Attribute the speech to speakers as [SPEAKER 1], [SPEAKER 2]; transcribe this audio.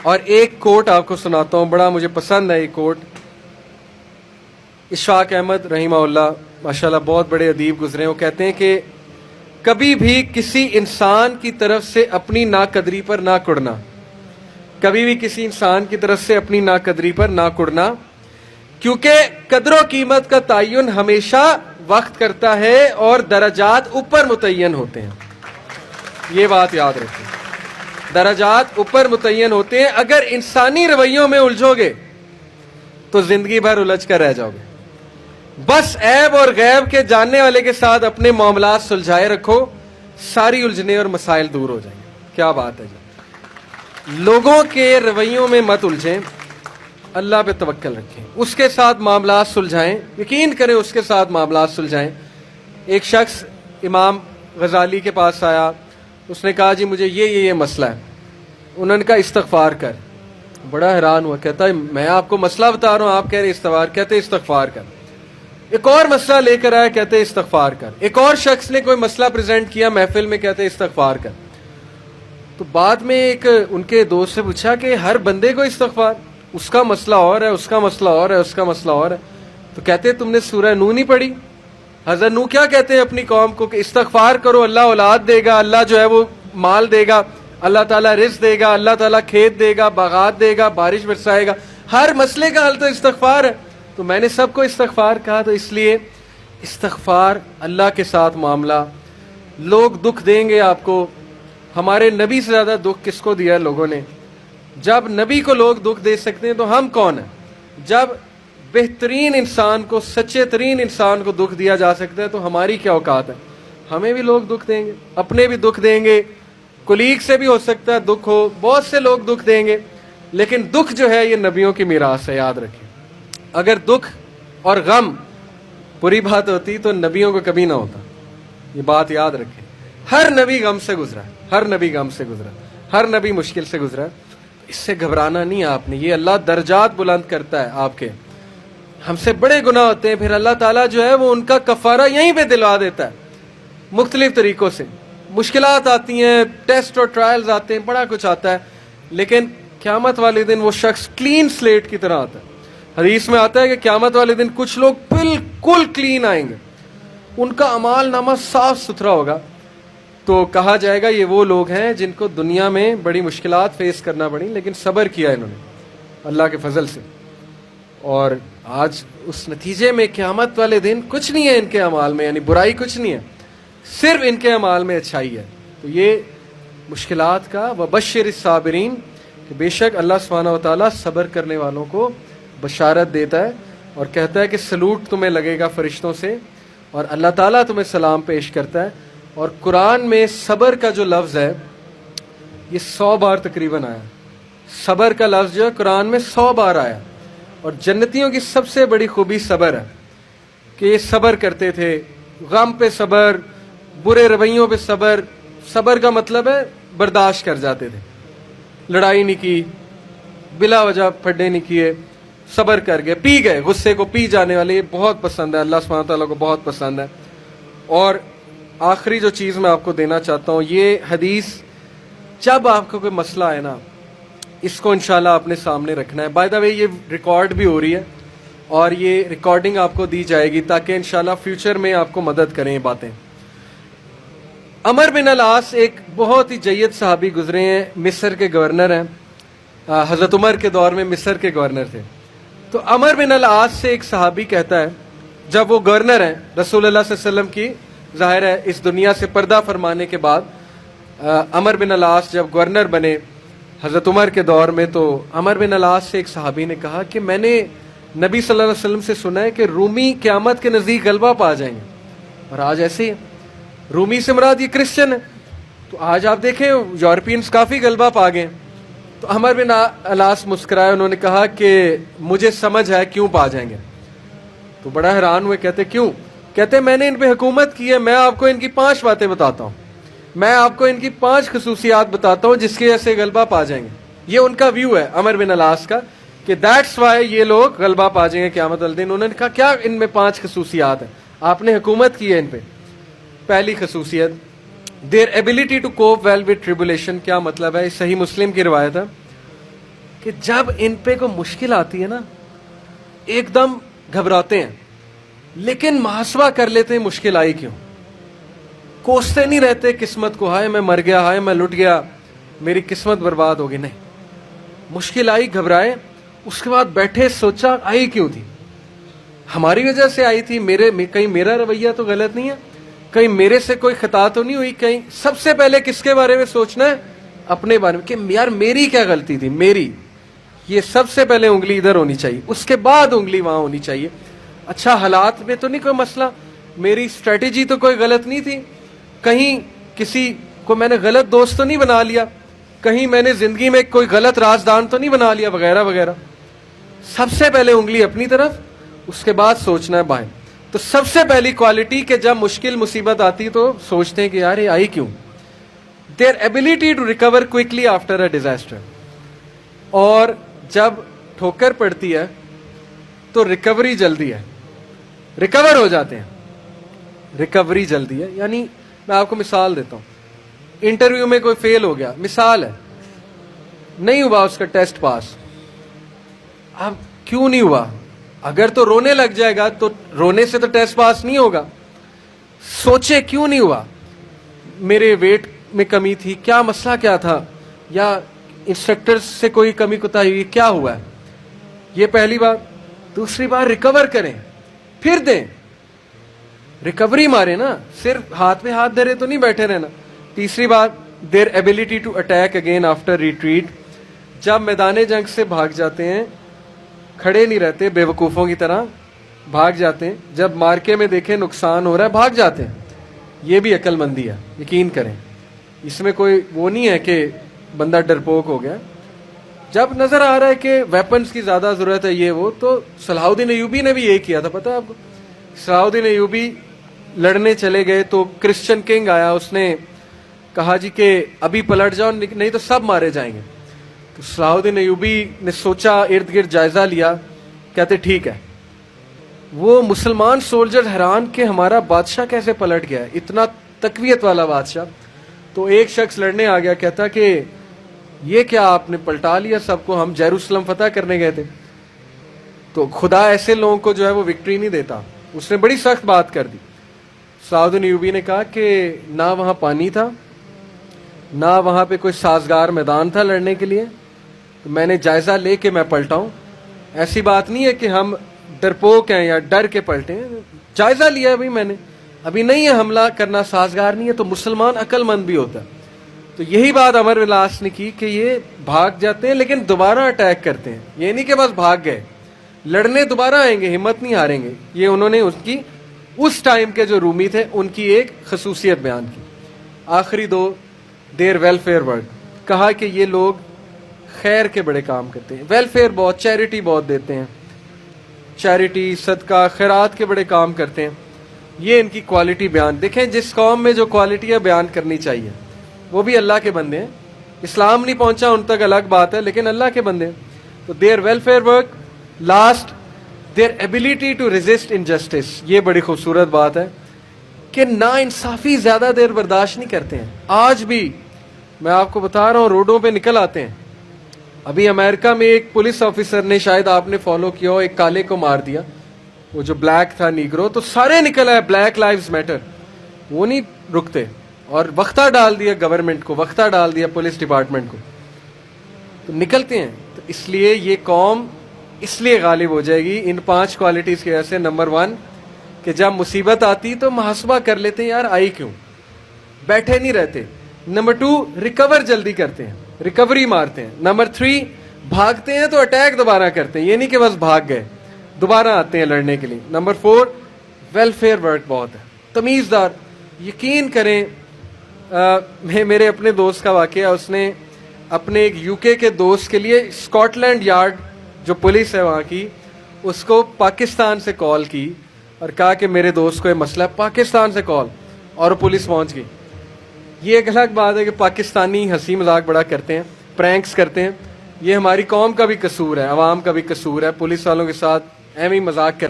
[SPEAKER 1] اور ایک کوٹ آپ کو سناتا ہوں، بڑا مجھے پسند ہے یہ کوٹ. اشفاق احمد رحمہ اللہ ماشاءاللہ بہت بڑے ادیب گزرے ہیں. وہ کہتے ہیں کہ کبھی بھی کسی انسان کی طرف سے اپنی ناقدری پر نہ کڑنا، کبھی بھی کسی انسان کی طرف سے اپنی ناقدری پر نہ کڑنا، کیونکہ قدر و قیمت کا تعین ہمیشہ وقت کرتا ہے اور درجات اوپر متعین ہوتے ہیں. یہ بات یاد رکھیں، درجات اوپر متعین ہوتے ہیں. اگر انسانی رویوں میں الجھو گے تو زندگی بھر الجھ کر رہ جاؤ گے. بس عیب اور غیب کے جاننے والے کے ساتھ اپنے معاملات سلجھائے رکھو، ساری الجھنے اور مسائل دور ہو جائیں گے. کیا بات ہے جی. لوگوں کے رویوں میں مت الجھیں، اللہ پہ توکل رکھیں، اس کے ساتھ معاملات سلجھائیں، یقین کریں اس کے ساتھ معاملات سلجھائیں. ایک شخص امام غزالی کے پاس آیا، اس نے کہا جی مجھے یہ مسئلہ ہے. انہوں نے کہا استغفار کر. بڑا حیران ہوا، کہتا ہے میں آپ کو مسئلہ بتا رہا ہوں، آپ کہہ رہے استغفار. کہتے استغفار کر. ایک اور مسئلہ لے کر آیا، کہتے استغفار کر. ایک اور شخص نے کوئی مسئلہ پریزنٹ کیا محفل میں، کہتے استغفار کر. تو بعد میں ایک ان کے دوست سے پوچھا کہ ہر بندے کو استغفار، اس کا مسئلہ اور ہے، اس کا مسئلہ اور ہے، اس کا مسئلہ اور ہے. تو کہتے تم نے سورہ نوح نہیں پڑھی؟ حضرت نوح کیا کہتے ہیں اپنی قوم کو کہ استغفار کرو، اللہ اولاد دے گا، اللہ جو ہے وہ مال دے گا، اللہ تعالیٰ رزق دے گا، اللہ تعالیٰ کھیت دے گا، باغات دے گا، بارش برسائے گا. ہر مسئلے کا حل تو استغفار ہے. تو میں نے سب کو استغفار کہا. تو اس لیے استغفار، اللہ کے ساتھ معاملہ. لوگ دکھ دیں گے آپ کو. ہمارے نبی سے زیادہ دکھ کس کو دیا ہے لوگوں نے؟ جب نبی کو لوگ دکھ دے سکتے ہیں تو ہم کون ہیں؟ جب بہترین انسان کو، سچے ترین انسان کو دکھ دیا جا سکتا ہے تو ہماری کیا اوقات ہے؟ ہمیں بھی لوگ دکھ دیں گے، اپنے بھی دکھ دیں گے، کولیگ سے بھی ہو سکتا ہے دکھ ہو، بہت سے لوگ دکھ دیں گے. لیکن دکھ جو ہے یہ نبیوں کی میراث ہے، یاد رکھیں. اگر دکھ اور غم بری بات ہوتی تو نبیوں کو کبھی نہ ہوتا. یہ بات یاد رکھیں. ہر نبی غم سے گزرا، ہر نبی غم سے گزرا، ہر نبی مشکل سے گزرا. اس سے گھبرانا نہیں آپ نے. یہ اللہ درجات بلند کرتا ہے آپ کے. ہم سے بڑے گناہ ہوتے ہیں، پھر اللہ تعالیٰ جو ہے وہ ان کا کفارہ یہیں پہ دلوا دیتا ہے مختلف طریقوں سے. مشکلات آتی ہیں، ٹیسٹ اور ٹرائلز آتے ہیں، بڑا کچھ آتا ہے، لیکن قیامت والے دن وہ شخص کلین سلیٹ کی طرح آتا ہے. حدیث میں آتا ہے کہ قیامت والے دن کچھ لوگ بالکل کلین آئیں گے، ان کا اعمال نامہ صاف ستھرا ہوگا. تو کہا جائے گا یہ وہ لوگ ہیں جن کو دنیا میں بڑی مشکلات فیس کرنا پڑی لیکن صبر کیا انہوں نے اللہ کے فضل سے. اور آج اس نتیجے میں قیامت والے دن کچھ نہیں ہے ان کے اعمال میں، یعنی برائی کچھ نہیں ہے، صرف ان کے اعمال میں اچھائی ہے. تو یہ مشکلات کا وبشر الصابرین، کہ بے شک اللہ سبحانہ و تعالیٰ صبر کرنے والوں کو بشارت دیتا ہے اور کہتا ہے کہ سلوٹ تمہیں لگے گا فرشتوں سے اور اللہ تعالیٰ تمہیں سلام پیش کرتا ہے. اور قرآن میں صبر کا جو لفظ ہے یہ 100 بار تقریباً آیا. صبر کا لفظ جو ہے قرآن میں 100 بار آیا. اور جنتیوں کی سب سے بڑی خوبی صبر ہے کہ یہ صبر کرتے تھے. غم پہ صبر، برے رویوں پہ صبر. صبر کا مطلب ہے برداشت کر جاتے تھے، لڑائی نہیں کی، بلا وجہ پھڈے نہیں کیے، صبر کر گئے، پی گئے، غصے کو پی جانے والے. یہ بہت پسند ہے، اللہ سبحانہ تعالیٰ کو بہت پسند ہے. اور آخری جو چیز میں آپ کو دینا چاہتا ہوں، یہ حدیث جب آپ کو کوئی مسئلہ ہے نا، اس کو انشاءاللہ اپنے سامنے رکھنا ہے. بائی دا وے یہ ریکارڈ بھی ہو رہی ہے اور یہ ریکارڈنگ آپ کو دی جائے گی تاکہ انشاءاللہ فیوچر میں آپ کو مدد کریں یہ باتیں. عمر بن العاص ایک بہت ہی جید صحابی گزرے ہیں، مصر کے گورنر ہیں. حضرت عمر کے دور میں مصر کے گورنر تھے. تو عمر بن العاص سے ایک صحابی کہتا ہے، جب وہ گورنر ہیں رسول اللہ صلی اللہ علیہ وسلم کی، ظاہر ہے اس دنیا سے پردہ فرمانے کے بعد عمر بن العاص جب گورنر بنے حضرت عمر کے دور میں، تو عمر بن العاص سے ایک صحابی نے کہا کہ میں نے نبی صلی اللہ علیہ وسلم سے سنا ہے کہ رومی قیامت کے نزدیک غلبہ پا جائیں گے. اور آج ایسے ہی ہے. رومی سے مراد یہ کرسچن ہے. تو آج آپ دیکھیں یورپینز کافی غلبہ پا گئے. تو عمر بن العاص مسکرائے، انہوں نے کہا کہ مجھے سمجھ ہے کیوں پا جائیں گے. تو بڑا حیران ہوئے، کہتے کیوں؟ کہتے میں نے ان پہ حکومت کی ہے، میں آپ کو ان کی 5 باتیں بتاتا ہوں، میں آپ کو ان کی 5 خصوصیات بتاتا ہوں جس کی وجہ سے غلبہ پا جائیں گے. یہ ان کا ویو ہے عمر بن العاص کا کہ دیٹس وائی یہ لوگ غلبہ پا جائیں گے قیامت والے دن. انہوں نے کہا کیا ان میں 5 خصوصیات ہیں؟ آپ نے حکومت کی ہے ان پہ. پہلی خصوصیت their ability to cope well with tribulation. کیا مطلب ہے؟ صحیح مسلم کی روایت ہے. کہ جب ان پہ کوئی مشکل آتی ہے نا ایک دم گھبراتے ہیں, لیکن محاسبہ کر لیتے ہیں مشکل آئی کیوں. کوستے نہیں رہتے قسمت کو, ہائے میں مر گیا, ہائے میں لٹ گیا, میری قسمت برباد ہو گئی. نہیں, مشکل آئی گھبرائے, اس کے بعد بیٹھے سوچا آئی کیوں تھی, ہماری وجہ سے آئی تھی, کہیں میرا رویہ تو غلط نہیں ہے, کہیں میرے سے کوئی خطا تو نہیں ہوئی, کہیں سب سے پہلے کس کے بارے میں سوچنا ہے, اپنے بارے میں, کہ یار میری کیا غلطی تھی, میری. یہ سب سے پہلے انگلی ادھر ہونی چاہیے, اس کے بعد انگلی وہاں ہونی چاہیے. اچھا حالات میں تو نہیں کوئی مسئلہ, میری اسٹریٹجی تو کوئی غلط نہیں تھی, کہیں کسی کو میں نے غلط دوست تو نہیں بنا لیا, کہیں میں نے زندگی میں کوئی غلط رازدان تو نہیں بنا لیا, وغیرہ وغیرہ. سب سے پہلے انگلی اپنی طرف, اس کے بعد سوچنا ہے باہر. تو سب سے پہلی کوالٹی کہ جب مشکل مصیبت آتی تو سوچتے ہیں کہ یار یہ آئی کیوں. Their ability to recover quickly after a disaster. اور جب ٹھوکر پڑتی ہے تو ریکوری جلدی ہے, ریکور ہو جاتے ہیں, ریکوری جلدی ہے. یعنی میں آپ کو مثال دیتا ہوں, انٹرویو میں کوئی فیل ہو گیا, مثال ہے, نہیں ہوا اس کا ٹیسٹ پاس. اب کیوں نہیں ہوا, اگر تو رونے لگ جائے گا تو رونے سے تو ٹیسٹ پاس نہیں ہوگا. سوچے کیوں نہیں ہوا, میرے ویٹ میں کمی تھی, کیا مسئلہ کیا تھا, یا انسٹرکٹر سے کوئی کمی کوتاہی ہوئی, کیا ہوا ہے. یہ پہلی بات. دوسری بات, ریکور کریں, پھر دیں, ریکوری مارے نا, صرف ہاتھ میں ہاتھ دھرے تو نہیں بیٹھے رہنا. تیسری بات, their ability to attack again after retreat. جب میدان جنگ سے بھاگ جاتے ہیں, کھڑے نہیں رہتے بے وقوفوں کی طرح, بھاگ جاتے ہیں. جب مارکے میں دیکھیں نقصان ہو رہا ہے بھاگ جاتے ہیں. یہ بھی عقل مندی ہے, یقین کریں, اس میں کوئی وہ نہیں ہے کہ بندہ ڈرپوک ہو گیا. جب نظر آ رہا ہے کہ ویپنز کی زیادہ ضرورت ہے یہ وہ, تو صلاح الدین ایوبی نے بھی یہی کیا تھا, پتہ ہے آپ کو. صلاح الدین ایوبی لڑنے چلے گئے تو کرسچن کنگ آیا, اس نے کہا جی کہ ابھی پلٹ جاؤ نہیں تو سب مارے جائیں گے. تو صلاح الدین ایوبی نے سوچا, ارد گرد جائزہ لیا, کہتے ٹھیک ہے. وہ مسلمان سولجر حیران کہ ہمارا بادشاہ کیسے پلٹ گیا ہے, اتنا تقویت والا بادشاہ. تو ایک شخص لڑنے آ گیا, کہتا کہ یہ کیا آپ نے پلٹا لیا سب کو, ہم یروشلم فتح کرنے گئے تھے. تو خدا ایسے لوگوں کو جو ہے وہ وکٹری نہیں دیتا. اس نے بڑی سخت بات کر دی. صلاح الدین ایوبی نے کہا کہ نہ وہاں پانی تھا, نہ وہاں پہ کوئی سازگار میدان تھا لڑنے کے لیے, تو میں نے جائزہ لے کے میں پلٹاؤں. ایسی بات نہیں ہے کہ ہم ڈرپوک ہیں یا ڈر کے پلٹے ہیں, جائزہ لیا ہے بھائی میں نے, ابھی نہیں ہے حملہ کرنا سازگار نہیں ہے. تو مسلمان عقل مند بھی ہوتا ہے. تو یہی بات عمر بن العاص نے کی کہ یہ بھاگ جاتے ہیں لیکن دوبارہ اٹیک کرتے ہیں. یہ نہیں کہ بس بھاگ گئے, لڑنے دوبارہ آئیں گے, ہمت نہیں ہاریں گے. یہ انہوں نے اس کی اس ٹائم کے جو رومی تھے ان کی ایک خصوصیت بیان کی. آخری دو, دیر ویلفیئر ورک. کہا کہ یہ لوگ خیر کے بڑے کام کرتے ہیں, ویلفیئر بہت, چیریٹی بہت دیتے ہیں, چیریٹی صدقہ خیرات کے بڑے کام کرتے ہیں. یہ ان کی کوالٹی بیان. دیکھیں جس قوم میں جو کوالٹیاں بیان کرنی چاہیے, وہ بھی اللہ کے بندے ہیں. اسلام نہیں پہنچا ان تک الگ بات ہے, لیکن اللہ کے بندے ہیں. تو their welfare work. Last, their ability to resist injustice. یہ بڑی خوبصورت بات ہے کہ نا انصافی زیادہ دیر برداشت نہیں کرتے ہیں. آج بھی میں آپ کو بتا رہا ہوں, روڈوں پہ نکل آتے ہیں. ابھی امریکہ میں ایک پولیس آفیسر نے, شاید آپ نے فالو کیا ہو, ایک کالے کو مار دیا, وہ جو بلیک تھا نیگرو, تو سارے نکل آئے بلیک لائیوز میٹر. وہ نہیں رکتے, اور وقتہ ڈال دیا گورنمنٹ کو, وقتہ ڈال دیا پولیس ڈپارٹمنٹ کو, تو نکلتے ہیں. تو اس لیے یہ قوم اس لیے غالب ہو جائے گی ان 5 کوالٹیز کی وجہ سے. نمبر 1 کہ جب مصیبت آتی تو محاسبہ کر لیتے ہیں, یار آئی کیوں, بیٹھے نہیں رہتے. نمبر 2 ریکور جلدی کرتے ہیں, ریکوری مارتے ہیں. نمبر 3 بھاگتے ہیں تو اٹیک دوبارہ کرتے ہیں, یہ نہیں کہ بس بھاگ گئے, دوبارہ آتے ہیں لڑنے کے لیے. نمبر 4 ویلفیئر ورک بہت ہے, تمیزدار. یقین کریں, میرے اپنے دوست کا واقعہ, اس نے اپنے ایک یو کے دوست کے لیے اسکاٹ لینڈ یارڈ جو پولیس ہے وہاں کی, اس کو پاکستان سے کال کی اور کہا کہ میرے دوست کو یہ مسئلہ ہے. پاکستان سے کال, اور پولیس پہنچ گئی. یہ ایک الگ بات ہے کہ پاکستانی ہنسی مذاق بڑا کرتے ہیں, پرینکس کرتے ہیں. یہ ہماری قوم کا بھی قصور ہے, عوام کا بھی قصور ہے, پولیس والوں کے ساتھ ایویں مذاق کرتے ہیں.